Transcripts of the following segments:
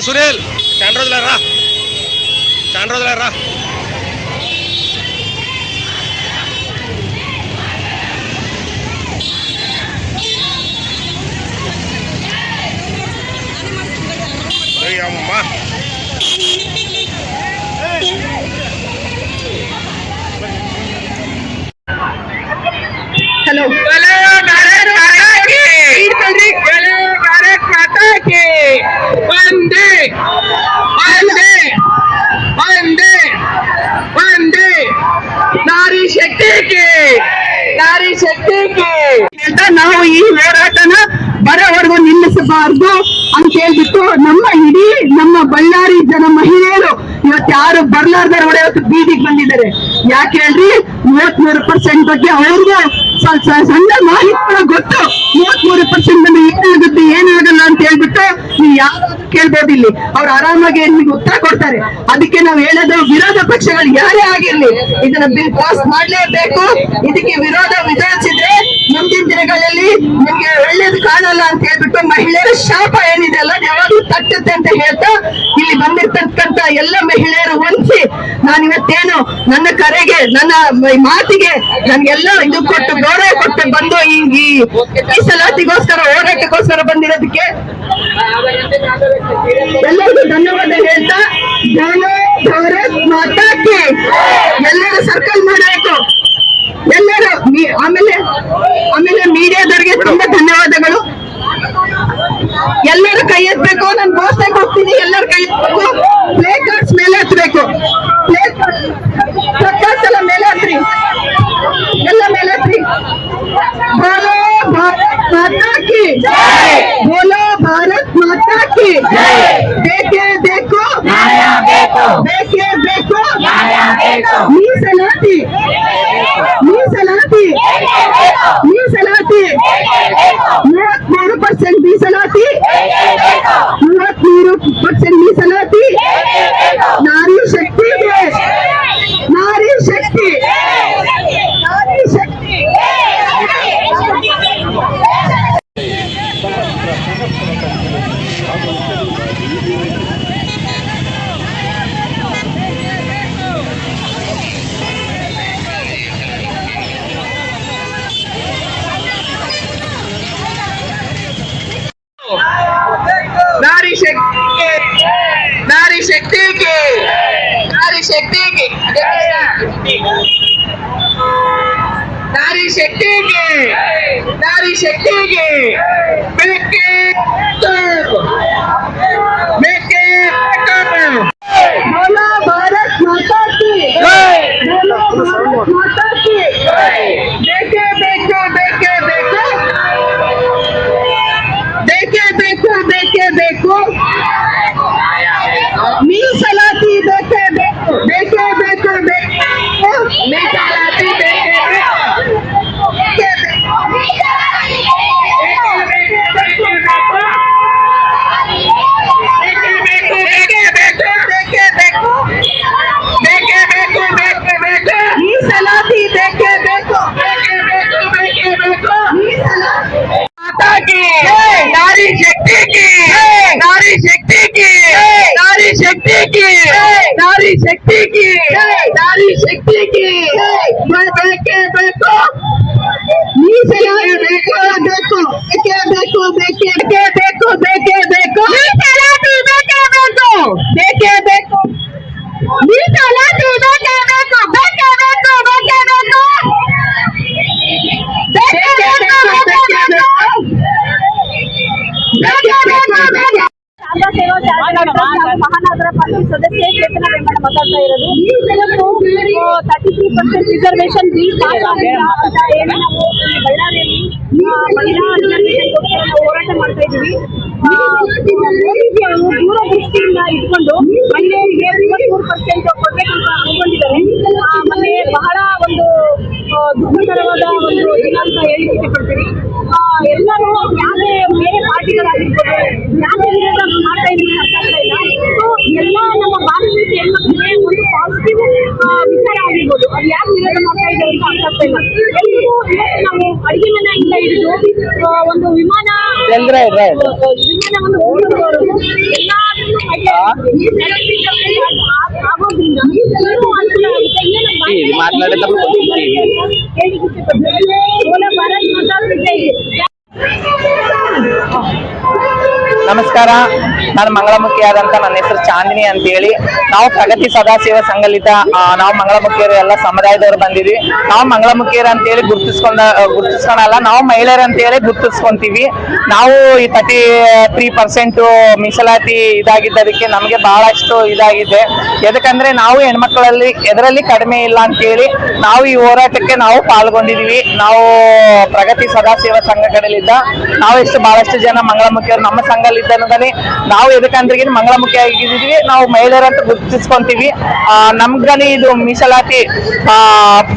సునీల్ చాలా రోజులరా అమ్మమ్మా हेलो भारत माता की वंदे वंदे वंदे वंदे नारी शक्ति की ಅಂತ ನಾವು ಈ ಹೋರಾಟನ ಬರೋವರೆಗೂ ನಿಲ್ಲಿಸಬಾರದು ಅಂತ ಹೇಳ್ಬಿಟ್ಟು ನಮ್ಮ ಬಳ್ಳಾರಿ ಜನ ಮಹಿಳೆಯರು ಇವತ್ತು ಯಾರು ಬರ್ಲಾರ್ದಾರ ಇವತ್ತು ಬೀದಿಗೆ ಬಂದಿದ್ದಾರೆ. ಯಾಕೆ ಹೇಳ್ರಿ 33% ಬಗ್ಗೆ ಅವ್ರಿಗೂ ಸ್ವಲ್ಪ ಸಣ್ಣ ಮಾಹಿತಿ ಗೊತ್ತು. 33% ಏನಾಗುತ್ತೆ ಏನಾಗಲ್ಲ ಅಂತ ಹೇಳ್ಬಿಟ್ಟು ನೀವು ಯಾರು ಕೇಳ್ಬೋದು, ಇಲ್ಲಿ ಅವ್ರು ಆರಾಮಾಗಿ ನಿಮ್ಗೆ ಉತ್ತರ ಕೊಡ್ತಾರೆ. ಅದಕ್ಕೆ ನಾವು ಹೇಳೋದು ವಿರೋಧ ಪಕ್ಷಗಳು ಯಾರೇ ಆಗಿರ್ಲಿ ಇದನ್ನ ಬಿಲ್ ಪಾಸ್ ಮಾಡ್ಲೇಬೇಕು. ಇದಕ್ಕೆ ವಿರೋಧ ವಿಧಾನಿಸಿದ್ರೆ ಮುಂದಿನ ದಿನಗಳಲ್ಲಿ ನಿಮ್ಗೆ ಒಳ್ಳೇದು ಕಾಣಲ್ಲ ಅಂತ ಹೇಳ್ಬಿಟ್ಟು ಮಹಿಳೆಯರ ಶಾಪ ಏನಿದೆ ಅಲ್ಲ ಯಾವಾಗ್ಲೂ ತಟ್ಟುತ್ತೆ ಅಂತ ಹೇಳ್ತಾ ಇಲ್ಲಿ ಬಂದಿರ್ತಕ್ಕಂತ ಎಲ್ಲ ಮಹಿಳೆಯರು ಹೊಂದಿಸಿ ನಾನಿವತ್ತೇನು ನನ್ನ ಕರೆಗೆ ನನ್ನ ಮಾತಿಗೆ ನನ್ಗೆಲ್ಲ ಇದು ಕೊಟ್ಟು ಗೌರವ ಕೊಟ್ಟು ಬಂದು ಈ ಮೀಸಲಾತಿಗೋಸ್ಕರ ಹೋರಾಟಕ್ಕೋಸ್ಕರ ಬಂದಿರೋದಕ್ಕೆ ಎಲ್ಲರಿಗೂ ಧನ್ಯವಾದ ಹೇಳ್ತಾ ಭಾರತ್ ಮಾತಾಕ್ಕೆ ಎಲ್ಲರೂ ಸರ್ಕಲ್ ಮಾಡಬೇಕು. ಎಲ್ಲರೂ ಆಮೇಲೆ ಮೀಡಿಯಾದವರಿಗೆ ತುಂಬಾ ಧನ್ಯವಾದಗಳು. ಎಲ್ಲರೂ ಕೈ ಎತ್ತಬೇಕು. ನಾನು ಘೋಷಣೆಗೆ ಹೋಗ್ತೀನಿ, ಎಲ್ಲರೂ ಕೈ ಎತ್ತಬೇಕು. ಪ್ಲೇ ಕಾರ್ಡ್ಸ್ ಮೇಲೆ ಹತ್ಬೇಕು. ಎಲ್ಲ ಮೇಲೆ ಹತ್ರಿ, ಎಲ್ಲ ಮೇಲೆ ಹತ್ರಿ. ಬೋಲೋ ಭಾರತ್ ಮಾತಾ ಕಿ ಬೋಲೋ ಭಾರತ್ ಮಾತಾ ಕಿ ಬೇಕೇ ಬೇಕು ಬೇಕೇ ಬೇಕು ಮೀಸಲಾತಿ 33% ಮೀಸಲಾತಿ 33% ಮೀಸಲಾತಿ ನಾರಿ ಶಕ್ತಿಗೆ ನಾರಿ ಶಕ್ತಿ नारी शक्ति की नारी शक्ति की नारी शक्ति की नारी शक्ति की बोलो भारत माता की बोलो भारत माता की बेके बेको बेके बेको बेके बेको बेके बेको ಮೀಸಲಾತಿ ಬೇಕೇ ಬೇಕು ಬೇಕೇ ಬೇಕು ಬೇಕು ಮೀಸಲಾತಿ ಬೇಕೇ ಮೀಸಲಾತಿ ಬೇಕೇ ಬೇಕು माता की नारी शक्ति की नारी शक्ति की नारी शक्ति की नारी शक्ति की नारी शक्ति की बेके बेको मೀಸಲಾತಿ ಬೇಕೇ ಬೇಕು ಬೇಕೇ ಬೇಕು ಬೇಕೇ ಬೇಕು ಬೇಕೇ ಬೇಕು ಮೀಸಲಾತಿ ಬೇಕೇ ಬೇಕು ಬೇಕೇ ಬೇಕು ಮೀಸಲಾತಿ ಬೇಕೇ ಬೇಕು ಬೇಕೇ ಬೇಕು ಬೇಕೇ ಬೇಕು ಮಹಾನಗರ ಪಾಲಿಕೆ ಸದಸ್ಯ ಚೇತನ ವೆಂಕಟ ಮಾತಾಡ್ತಾ ಇರೋದು. 33% ರಿಸರ್ವೇಶನ್ ಬಿಲ್ ಪಾಸ್ ಆಗಿಲ್ಲ ಅಂತ ಹೇಳಿ ನಾವು ಬಳ್ಳಾರಿಯಲ್ಲಿ ಮಹಿಳಾ ರಿಸರ್ವೇಶನ್ಗೋಸ್ಕರ ಹೋರಾಟ ಮಾಡ್ತಾ ಇದ್ದೀವಿ. ಮೋದಿಜಿ ಅವರು ದೂರದೃಷ್ಟಿಯಿಂದ ಇಟ್ಕೊಂಡು ಮಹಿಳೆಯರಿಗೆ 33% ಕೊಡ್ಬೇಕಂತ ಅನ್ಕೊಂಡಿದ್ದಾರೆ. ಮೊನ್ನೆ ಬಹಳ ಒಂದು ದುಃಖಕರವಾದ ಒಂದು ದಿನ ಅಂತ ಹೇಳಿ ಇಷ್ಟಪಡ್ತೀವಿ. ಎಲ್ಲರೂ ಯಾರೇ ಬೇರೆ ಪಾರ್ಟಿಗಳಾಗಿರ್ಬೋದು ಯಾರೇ ವಿರೋಧ ಮಾಡ್ತಾ ಇದ್ದೀವಿ ಅರ್ಥ ಆಗ್ತಾ ಇಲ್ಲ. ಎಲ್ಲ ನಮ್ಮ ಭಾರತ ದೇಶ ಹೆಣ್ಮಕ್ಳಿಗೆ ಒಂದು ಪಾಸಿಟಿವ್ ವಿಚಾರ ಆಗಿರ್ಬೋದು. ಅದು ಯಾರು ವಿರೋಧ ಮಾಡ್ತಾ ಇದ್ದಾರೆ ಅಂತ ಅರ್ಥ ಆಗ್ತಾ ಇಲ್ಲ. ಎಲ್ರಿಗೂ ಇವತ್ತು ನಾವು ಅಡಿಗೆ ಮನೆಯಿಂದ ಹಿಡಿದು ಒಂದು ವಿಮಾನವನ್ನು ಎಲ್ಲಾದ್ರೂ మాట్లాడేటప్పుడు ನಮಸ್ಕಾರ, ನಾನು ಮಂಗಳಮುಖಿಯಾದಂತ ನನ್ನ ಹೆಸರು ಚಾಂದಿನಿ ಅಂತ ಹೇಳಿ. ನಾವು ಪ್ರಗತಿ ಸದಾಶಿವ ಸಂಘಲಿತ ನಾವು ಮಂಗಳಮುಖಿಯರು ಎಲ್ಲ ಸಮುದಾಯದವರು ಬಂದಿದ್ವಿ. ನಾವು ಮಂಗಳಮುಖಿಯರು ಅಂತ ಹೇಳಿ ಗುರುತಿಸ್ಕೊಳಲ್ಲ, ನಾವು ಮಹಿಳೆಯರು ಅಂತ ಹೇಳಿ ಗುರುತಿಸ್ಕೊಂತೀವಿ. ನಾವು ಈ 33% ಮೀಸಲಾತಿ ಇದಾಗಿದ್ದದಕ್ಕೆ ನಮಗೆ ಬಹಳಷ್ಟು ಇದಾಗಿದೆ. ಎದಕ್ಕಂದ್ರೆ ನಾವು ಹೆಣ್ಮಕ್ಳಲ್ಲಿ ಎದರಲ್ಲಿ ಕಡಿಮೆ ಇಲ್ಲ ಅಂತ ಹೇಳಿ ನಾವು ಈ ಹೋರಾಟಕ್ಕೆ ನಾವು ಪಾಲ್ಗೊಂಡಿದೀವಿ. ನಾವು ಪ್ರಗತಿ ಸದಾಶಿವ ಸಂಘ ಕಡೆಲಿದ್ದ ನಾವು ಬಹಳಷ್ಟು ಜನ ಮಂಗಳಮುಖಿಯರು ನಮ್ಮ ಸಂಘಲಿದ್ದನೇ ನಾವು ಎದಕ್ಕಂದ್ರೆ ಮಂಗಳಮುಖಿ ಆಗಿದ್ದೀವಿ. ನಾವು ಮಹಿಳೆಯರಂತ ಗುರುತಿಸ್ಕೊಂತೀವಿ. ನಮ್ಗನಿ ಇದು ಮೀಸಲಾತಿ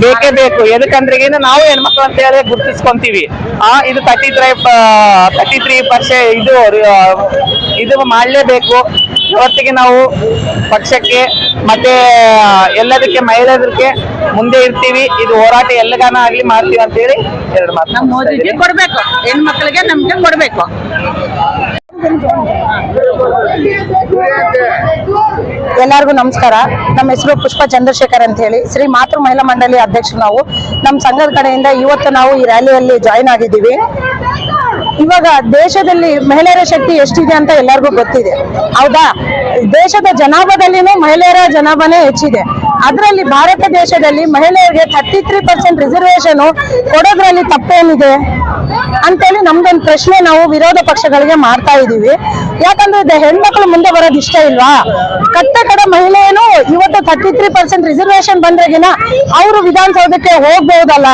ಬೇಕೇ ಬೇಕು. ಎದಕ್ಕಂದ್ರೆ ನಾವು ಹೆಣ್ಮಕ್ಳು ಅಂತ ಹೇಳಿ ಗುರುತಿಸ್ಕೊಂತೀವಿ. ಇದು 33% ಇದು ಮಾಡಲೇಬೇಕು. ಇವತ್ತಿಗೆ ನಾವು ಪಕ್ಷಕ್ಕೆ ಮತ್ತೆ ಎಲ್ಲದಕ್ಕೆ ಮಹಿಳೆಯರಿಗೆ ಮುಂದೆ ಇರ್ತೀವಿ. ಇದು ಹೋರಾಟ ಎಲ್ಲಗಾನ ಆಗ್ಲಿ ಮಾಡ್ತೀವಿ ಅಂತ ಹೇಳಿ ಎರಡು ಮಾತು. ನಮ್ಮ ಮೋದಿಗೆ ಕೊಡ್ಬೇಕು, ಹೆಣ್ಮಕ್ಳಿಗೆ ನಮ್ಗೆ ಕೊಡ್ಬೇಕು. ಎಲ್ಲರಿಗೂ ನಮಸ್ಕಾರ. ನಮ್ಮ ಹೆಸರು ಪುಷ್ಪ ಚಂದ್ರಶೇಖರ್ ಅಂತ ಹೇಳಿ, ಶ್ರೀ ಮಾತೃ ಮಹಿಳಾ ಮಂಡಳಿ ಅಧ್ಯಕ್ಷರು ನಾವು. ನಮ್ಮ ಸಂಘದ ಕಡೆಯಿಂದ ಇವತ್ತು ನಾವು ಈ ರ್ಯಾಲಿಯಲ್ಲಿ ಜಾಯಿನ್ ಆಗಿದ್ದೀವಿ. ಇವಾಗ ದೇಶದಲ್ಲಿ ಮಹಿಳೆಯರ ಶಕ್ತಿ ಎಷ್ಟಿದೆ ಅಂತ ಎಲ್ಲರಿಗೂ ಗೊತ್ತಿದೆ, ಹೌದಾ? ದೇಶದ ಜನಾಭಾದಲ್ಲಿನೂ ಮಹಿಳೆಯರ ಜನಾಭಾನೇ ಹೆಚ್ಚಿದೆ. ಅದರಲ್ಲಿ ಭಾರತ ದೇಶದಲ್ಲಿ ಮಹಿಳೆಯರಿಗೆ 33% ರಿಸರ್ವೇಶನ್ ಕೊಡೋದ್ರಲ್ಲಿ ತಪ್ಪೇನಿದೆ ಅಂತೇಳಿ ನಮ್ದೊಂದು ಪ್ರಶ್ನೆ ನಾವು ವಿರೋಧ ಪಕ್ಷಗಳಿಗೆ ಮಾಡ್ತಾ ಇದೀವಿ. ಯಾಕಂದ್ರೆ ಹೆಣ್ಮಕ್ಳು ಮುಂದೆ ಬರೋದು ಇಷ್ಟ ಇಲ್ವಾ? ಕಟ್ಟ ಕಡೆ ಮಹಿಳೆಯನು ಇವತ್ತು 33% ರಿಸರ್ವೇಶನ್ ಬಂದ್ರೆಗಿನ ಅವರು ವಿಧಾನಸೌಧಕ್ಕೆ ಹೋಗ್ಬಹುದಲ್ಲ.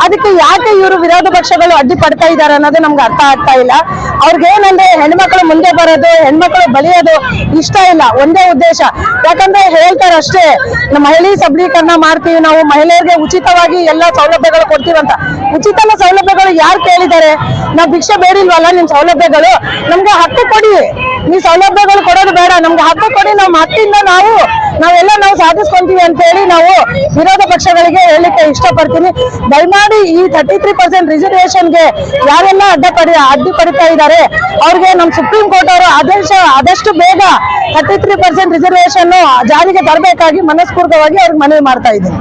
ಅದಕ್ಕೆ ಯಾಕೆ ಇವರು ವಿರೋಧ ಪಕ್ಷಗಳು ಅಡ್ಡಿ ಪಡ್ತಾ ಇದ್ದಾರೆ ಅನ್ನೋದು ನಮ್ಗೆ ಅರ್ಥ ಆಗ್ತಾ ಇಲ್ಲ. ಅವ್ರಿಗೇನಂದ್ರೆ ಹೆಣ್ಮಕ್ಳು ಮುಂದೆ ಬರೋದು, ಹೆಣ್ಮಕ್ಳು ಬಲಿಯೋದು ಇಷ್ಟ ಇಲ್ಲ. ಒಂದೇ ಉದ್ದೇಶ, ಯಾಕಂದ್ರೆ ಹೇಳ್ತಾರಷ್ಟೇ ನಮ್ಮ ಮಹಿಳಾ ಸಬಲೀಕರಣ ಮಾಡ್ತೀವಿ, ನಾವು ಮಹಿಳೆಯರಿಗೆ ಉಚಿತವಾಗಿ ಎಲ್ಲ ಸೌಲಭ್ಯಗಳು ಕೊಡ್ತೀವಂತ. ಉಚಿತ ಸೌಲಭ್ಯಗಳು ಯಾರು ಕೇಳಿದ್ದಾರೆ? ನಾವು ಭಿಕ್ಷೆ ಬೇಡಿಲ್ವಲ್ಲ, ನಿಮ್ ಸೌಲಭ್ಯಗಳು ನಮ್ಗೆ ಹಕ್ಕು ಕೊಡಿ. ನೀವು ಸೌಲಭ್ಯಗಳು ಕೊಡೋದು ಬೇಡ, ನಮ್ಗೆ ಹಕ್ಕು ಕೊಡಿ. ನಮ್ಮ ಹಕ್ಕಿಂದ ನಾವೆಲ್ಲ ಸಾಧಿಸ್ಕೊಂತೀವಿ ಅಂತ ಹೇಳಿ ನಾವು ವಿರೋಧ ಪಕ್ಷಗಳಿಗೆ ಹೇಳಲಿಕ್ಕೆ ಇಷ್ಟಪಡ್ತೀನಿ. ದಯಮಾಡಿ ಈ 33% ರಿಸರ್ವೇಶನ್ಗೆ ಯಾರೆಲ್ಲ ಅಡ್ಡಿ ಪಡಿತಾ ಇದ್ದಾರೆ ಅವ್ರಿಗೆ ನಮ್ಮ ಸುಪ್ರೀಂ ಕೋರ್ಟ್ ಅವರು ಆದಷ್ಟು ಬೇಗ 33% ರಿಸರ್ವೇಶನ್ ಜಾರಿಗೆ ಬರಬೇಕಾಗಿ ಮನಸ್ಪೂರ್ವಕವಾಗಿ ಅವ್ರಿಗೆ ಮನವಿ ಮಾಡ್ತಾ ಇದ್ದೀನಿ.